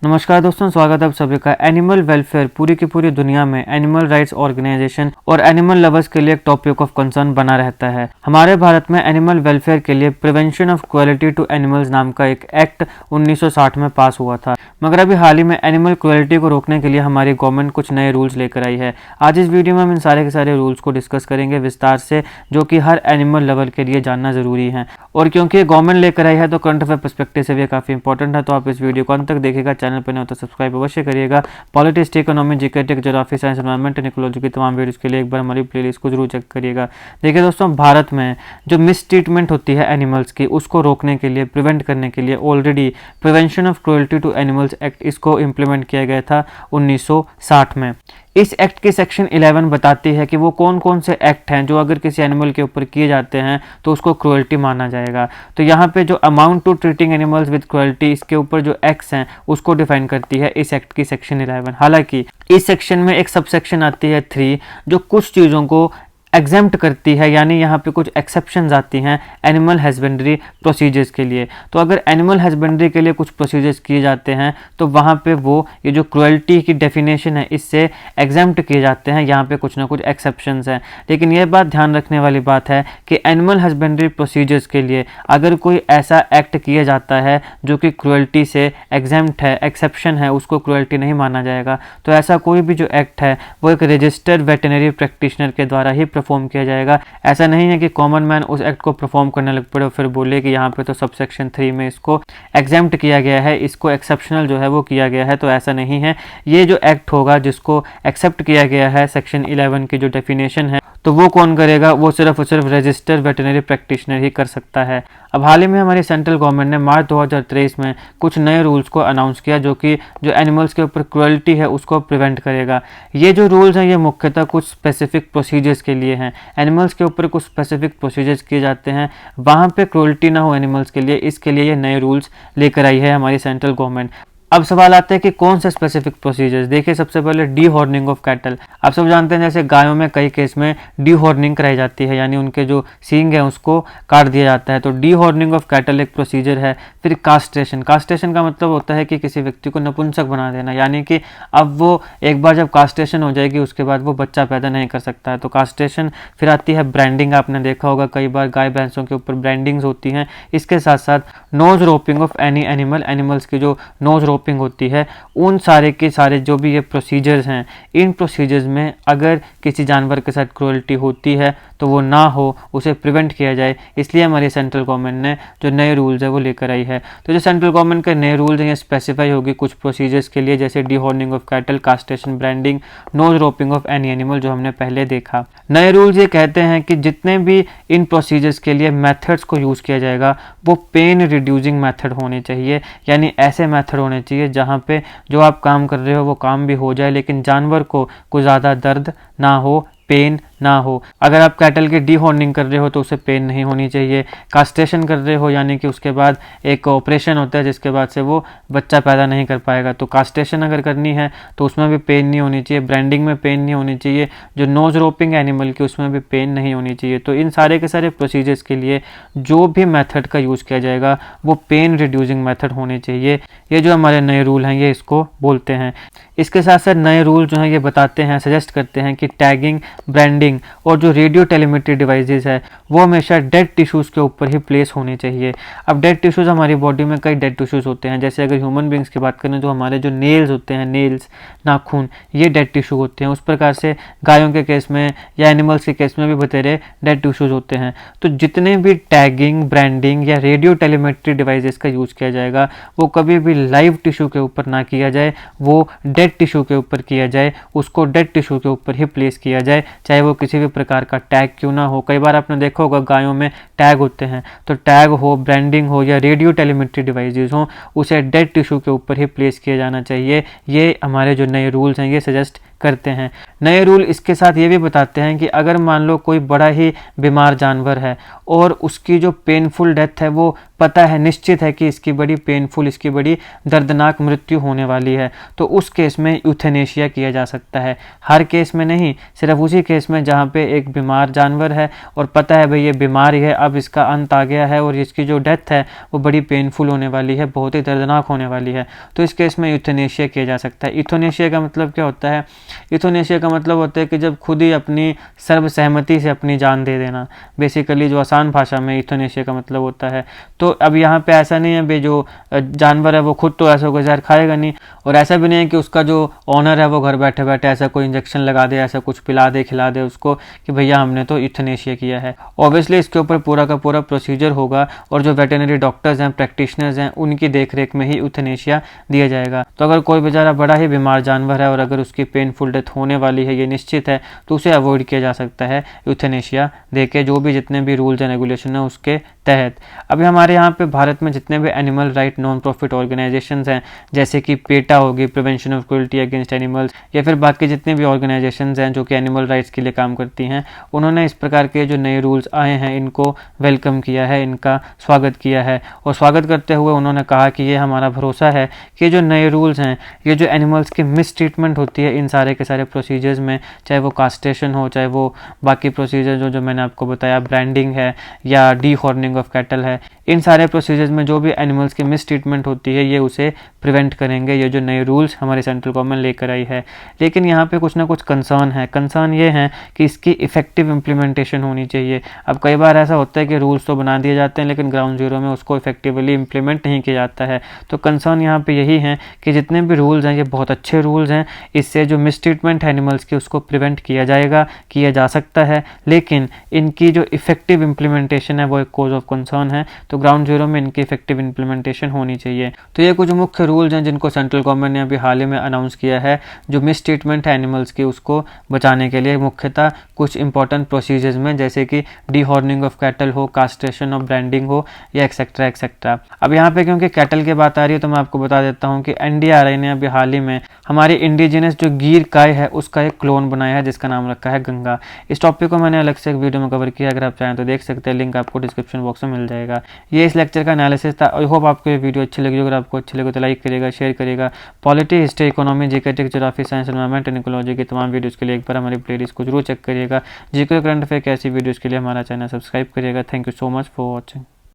नमस्कार दोस्तों, स्वागत है आप सभी का। एनिमल वेलफेयर पूरी की पूरी दुनिया में एनिमल राइट्स ऑर्गेनाइजेशन और एनिमल लवर्स के लिए एक टॉपिक ऑफ कंसर्न बना रहता है। हमारे भारत में एनिमल वेलफेयर के लिए prevention of cruelty to animals नाम का एक एक्ट 1960 में पास हुआ था, मगर अभी हाल ही में एनिमल क्रुएल्टी को रोकने के लिए हमारी गवर्नमेंट कुछ नए रूल्स लेकर आई है। आज इस वीडियो में हम इन सारे के सारे रूल्स को डिस्कस करेंगे विस्तार से, जो कि हर एनिमल लवर के लिए जानना जरूरी है। और क्योंकि गवर्नमेंट लेकर आई है तो करंट अफेयर पर्सपेक्टिव से भी काफी इंपॉर्टेंट है, तो आप इस वीडियो को अंत तक देखिएगा। चैनल पर नहीं हो तो सब्सक्राइब अवश्य करिएगा। Politics, economy, GK, tech, geography, science, environment and ecology की तमाम वीडियोस के लिए एक बार हमारी प्लेलिस्ट को जरूर चेक करिएगा। देखिए दोस्तों, भारत में जो मिस ट्रीटमेंट होती है एनिमल्स की, उसको रोकने के लिए, प्रिवेंट करने के लिए already prevention of cruelty to animals act इसको इम्प्लीमेंट किया गया था 1960 में। इस एक्ट की सेक्शन 11 बताती है कि वो कौन कौन से एक्ट हैं जो अगर किसी एनिमल के ऊपर किए जाते हैं तो उसको क्रुएल्टी माना जाएगा। तो यहाँ पे जो amount to treating animals with cruelty, इसके ऊपर जो एक्ट्स हैं उसको डिफाइन करती है इस एक्ट की सेक्शन 11। हालांकि इस सेक्शन में एक सब सेक्शन आती है 3, जो कुछ चीज़ों को एग्जेम्प्ट करती है, यानी यहाँ पे कुछ एक्सेप्शंस आती हैं एनिमल हस्बेंड्री प्रोसीजर्स के लिए। तो अगर एनिमल हस्बेंड्री के लिए कुछ प्रोसीजर्स किए जाते हैं तो वहाँ पे वो ये जो क्रुएल्टी की डेफिनेशन है इससे एग्जेम्प्ट किए जाते हैं, यहाँ पे कुछ ना कुछ एक्सेप्शंस हैं। लेकिन ये बात ध्यान रखने वाली बात है कि एनिमल हस्बेंड्री प्रोसीजर्स के लिए अगर कोई ऐसा एक्ट किया जाता है जो कि क्रुएल्टी से एग्जेम्प्ट है, एक्सेप्शन है, उसको क्रुएल्टी नहीं माना जाएगा। तो ऐसा कोई भी जो एक्ट है वो एक रजिस्टर्ड वेटनरी प्रैक्टिशनर के द्वारा ही परफॉर्म किया जाएगा। ऐसा नहीं है कि कॉमन मैन उस एक्ट को परफॉर्म करने लग पड़े और फिर बोले कि यहाँ पे तो सबसेक्शन 3 में इसको एग्जेम्प्ट किया गया है, इसको एक्सेप्शनल जो है वो किया गया है। तो ऐसा नहीं है। ये जो एक्ट होगा जिसको एक्सेप्ट किया गया है सेक्शन 11 की जो डेफिनेशन है, तो वो कौन करेगा? वो सिर्फ और सिर्फ रजिस्टर्ड वेटनरी प्रैक्टिशनर ही कर सकता है। अब हाल ही में हमारी सेंट्रल गवर्नमेंट ने मार्च 2023 में कुछ नए रूल्स को अनाउंस किया जो कि जो एनिमल्स के ऊपर क्रुएल्टी है उसको प्रिवेंट करेगा। ये जो रूल्स हैं ये मुख्यतः कुछ स्पेसिफिक प्रोसीजर्स के लिए हैं। एनिमल्स के ऊपर कुछ स्पेसिफिक प्रोसीजर्स किए जाते हैं, वहाँ पे क्रुएल्टी ना हो एनिमल्स के लिए, इसके लिए ये नए रूल्स लेकर आई है हमारी सेंट्रल गवर्नमेंट। अब सवाल आता है कि कौन से स्पेसिफिक प्रोसीजर्स। देखिए, सबसे पहले डी हॉर्निंग ऑफ कैटल। आप सब जानते हैं जैसे गायों में कई केस में डी हॉर्निंग कराई जाती है, यानी उनके जो सींग है उसको काट दिया जाता है। तो डी हॉर्निंग ऑफ कैटल एक प्रोसीजर है। फिर कास्ट्रेशन। कास्ट्रेशन का मतलब होता है कि किसी व्यक्ति को नपुंसक बना देना, यानी कि अब वो एक बार जब कास्ट्रेशन हो जाएगी उसके बाद वो बच्चा पैदा नहीं कर सकता है, तो कास्ट्रेशन। फिर आती है ब्रांडिंग। आपने देखा होगा कई बार गाय भैंसों के ऊपर ब्रांडिंग्स होती हैं। इसके साथ साथ nose roping of any animal. Animals की जो नोज रोपिंग होती है, उन सारे के सारे जो भी ये प्रोसीजर्स हैं, इन प्रोसीजर्स में अगर किसी जानवर के साथ क्रुएल्टी होती है तो वो ना हो, उसे प्रिवेंट किया जाए। इसलिए हमारी सेंट्रल गवर्नमेंट ने जो नए रूल्स है वो लेकर आई है। तो जो सेंट्रल गवर्नमेंट के नए रूल्स हैं ये स्पेसिफाई होगी कुछ प्रोसीजर्स के लिए, जैसे dehorning of cattle, castration, branding, nose roping of any animal, जो हमने पहले देखा। नए रूल्स ये कहते हैं कि जितने भी इन प्रोसीजर्स के लिए मेथड्स को यूज़ किया जाएगा वो पेन रिड्यूसिंग मेथड होने चाहिए, यानी ऐसे मेथड होने चाहिए जहाँ पे जो आप काम कर रहे हो वो काम भी हो जाए लेकिन जानवर को कोई ज़्यादा दर्द ना हो, पेन ना हो। अगर आप कैटल की डी हॉर्निंग कर रहे हो तो उसे पेन नहीं होनी चाहिए। कास्ट्रेशन कर रहे हो यानी कि उसके बाद एक ऑपरेशन होता है जिसके बाद से वो बच्चा पैदा नहीं कर पाएगा, तो कास्ट्रेशन अगर करनी है तो उसमें भी पेन नहीं होनी चाहिए। ब्रांडिंग में पेन नहीं होनी चाहिए। जो नोज रोपिंग एनिमल की उसमें भी पेन नहीं होनी चाहिए। तो इन सारे के सारे प्रोसीजर्स के लिए जो भी मेथड का यूज़ किया जाएगा वो पेन रिड्यूसिंग मेथड होने चाहिए। ये जो हमारे नए रूल हैं ये इसको बोलते हैं। इसके साथ साथ नए रूल जो हैं ये बताते हैं, सजेस्ट करते हैं कि टैगिंग, ब्रांडिंग और जो रेडियो टेलीमेट्री डिवाइसेस है वो हमेशा डेड टिश्यूज़ के ऊपर ही प्लेस होने चाहिए। अब डेड टिश्यूज़, हमारी बॉडी में कई डेड टिश्यूज़ होते हैं। जैसे अगर ह्यूमन बींग्स की बात करें तो हमारे जो नेल्स होते हैं, नेल्स, नाखून, ये डेड टिश्यू होते हैं। उस प्रकार से गायों के केस में या एनिमल्स के केस में भी बतेरे डेड टिश्यूज़ होते हैं। तो जितने भी टैगिंग, ब्रांडिंग या रेडियो टेलीमेट्री डिवाइसेस का यूज़ किया जाएगा वो कभी भी लाइव टिश्यू के ऊपर ना किया जाए, वो डेड टिश्यू के ऊपर किया जाए, उसको डेड टिश्यू के ऊपर ही प्लेस किया जाए, चाहे वो किसी भी प्रकार का टैग क्यों ना हो। कई बार आपने देखा होगा गायों में टैग होते हैं, तो टैग हो, ब्रांडिंग हो या रेडियो टेलीमेट्री डिवाइसेस हो, उसे डेड टिश्यू के ऊपर ही प्लेस किया जाना चाहिए। ये हमारे जो नए रूल्स हैं ये सजेस्ट करते हैं। नए रूल इसके साथ ये भी बताते हैं कि अगर मान लो कोई बड़ा ही बीमार जानवर है और उसकी जो पेनफुल डेथ है वो पता है, निश्चित है कि इसकी बड़ी पेनफुल, इसकी बड़ी दर्दनाक मृत्यु होने वाली है, तो उस केस में यूथेनेशिया किया जा सकता है। हर केस में नहीं, सिर्फ उसी केस में जहाँ पे एक बीमार जानवर है और पता है भाई ये बीमारी है, अब इसका अंत आ गया है और इसकी जो डेथ है वो बड़ी पेनफुल होने वाली है, बहुत ही दर्दनाक होने वाली है, तो इस केस में यूथेनेशिया किया जा सकता है। यूथेनेशिया का मतलब क्या होता है? यूथेनेशिया का मतलब होता है कि जब खुद ही अपनी सर्वसहमति से अपनी जान दे देना, बेसिकली जो आसान भाषा में यूथेनेशिया का मतलब होता है। तो अब यहाँ पे ऐसा नहीं है भाई जो जानवर है वो खुद तो ऐसा कोई जहर खाएगा नहीं, और ऐसा भी नहीं है कि उसका जो ऑनर है वो घर बैठे बैठे ऐसा कोई इंजेक्शन लगा दे, ऐसा कुछ पिला दे खिला दे उसको कि भैया हमने तो यूथेनेशिया किया है। ऑब्वियसली इसके ऊपर पूरा का पूरा प्रोसीजर होगा और जो वेटरनरी डॉक्टर्स हैं, प्रैक्टिशनर्स हैं, उनकी देखरेख में ही यूथेनेशिया दिया जाएगा। तो अगर कोई बेचारा बड़ा ही बीमार जानवर है और अगर उसकी पेनफुल डेथ होने वाली है, ये निश्चित है, तो उसे अवॉइड किया जा सकता है यूथेनेशिया देके, जो भी जितने भी रूल्स एंड रेगुलेशन है उसके तहत। अभी हमारे यहाँ पे भारत में जितने भी animal right non profit organisations हैं, जैसे कि पेटा होगी, prevention of cruelty against animals, या फिर बाकी जितने भी ऑर्गेनाइजेशंस हैं जो कि एनिमल राइट्स के लिए काम करती हैं, उन्होंने इस प्रकार के जो नए रूल्स आए हैं इनको वेलकम किया है, इनका स्वागत किया है। और स्वागत करते हुए उन्होंने कहा कि ये हमारा भरोसा है कि जो नए रूल्स हैं, ये जो एनिमल्स की मिस ट्रीटमेंट होती है इन सारे के सारे प्रोसीजर्स में, चाहे वो कास्ट्रेशन हो, चाहे वो बाकी प्रोसीजर जो मैंने आपको बताया, ब्रांडिंग है या डी हॉर्निंग ऑफ कैटल है, इन सारे प्रोसीजर्स में जो भी एनिमल्स की मिस ट्रीटमेंट होती है ये उसे प्रिवेंट करेंगे, ये जो नए रूल्स हमारी सेंट्रल गवर्नमेंट लेकर आई है। लेकिन यहाँ पे कुछ ना कुछ कंसर्न है। कंसर्न ये है कि इसकी इफेक्टिव इम्प्लीमेंटेशन होनी चाहिए। अब कई बार ऐसा होता है कि रूल्स तो बना दिए जाते हैं लेकिन ग्राउंड जीरो में उसको इफेक्टिवली इम्प्लीमेंट नहीं किया जाता है। तो कंसर्न यहाँ पे यही है कि जितने भी रूल्स हैं ये बहुत अच्छे रूल्स हैं, इससे जो मिस ट्रीटमेंट है एनिमल्स की उसको प्रिवेंट किया जाएगा, किया जा सकता है, लेकिन इनकी जो इफेक्टिव इम्प्लीमेंटेशन है वो एक कॉज ऑफ कंसर्न है। तो ग्राउंड जीरो में इनकी इफेक्टिव इम्प्लीमेंटेशन होनी चाहिए। तो ये कुछ मुख्य रूल्स हैं जिनको सेंट्रल गवर्नमेंट ने अभी हाल ही में अनाउंस किया है, जो मिस ट्रीटमेंट है एनिमल्स की उसको बचाने के लिए, मुख्यतः कुछ इंपॉर्टेंट प्रोसीजर्स में, जैसे कि डी हॉर्निंग ऑफ कैटल हो, कास्ट्रेशन और ब्रांडिंग हो, या एक्सेट्रा एक्सेट्रा। अब यहाँ पे क्योंकि कैटल की बात आ रही है तो मैं आपको बता देता हूँ कि एनडीआरआई ने अभी हाल ही में हमारी इंडिजिनस जो गीर गाय है उसका एक क्लोन बनाया है जिसका नाम रखा है गंगा। इस टॉपिक को मैंने अलग से एक वीडियो में कवर किया, अगर आप चाहें तो देख सकते हैं, लिंक आपको डिस्क्रिप्शन बॉक्स में मिल जाएगा। ये इस लेक्चर का एनालिसिस था। आई होप आपको ये वीडियो अच्छी लगी। अगर आपको अच्छी लगे तो लाइक करिएगा, शेयर करिएगा। Polity, history, economy, GK, geography, science, environment and ecology की तमाम वीडियोस के लिए एक बार हमारी प्लेलिस्ट को जरूर चेक करिएगा। जीके करंट अफेयर की ऐसी वीडियोस के लिए हमारा चैनल सब्सक्राइब करिएगा। Thank you so much for watching.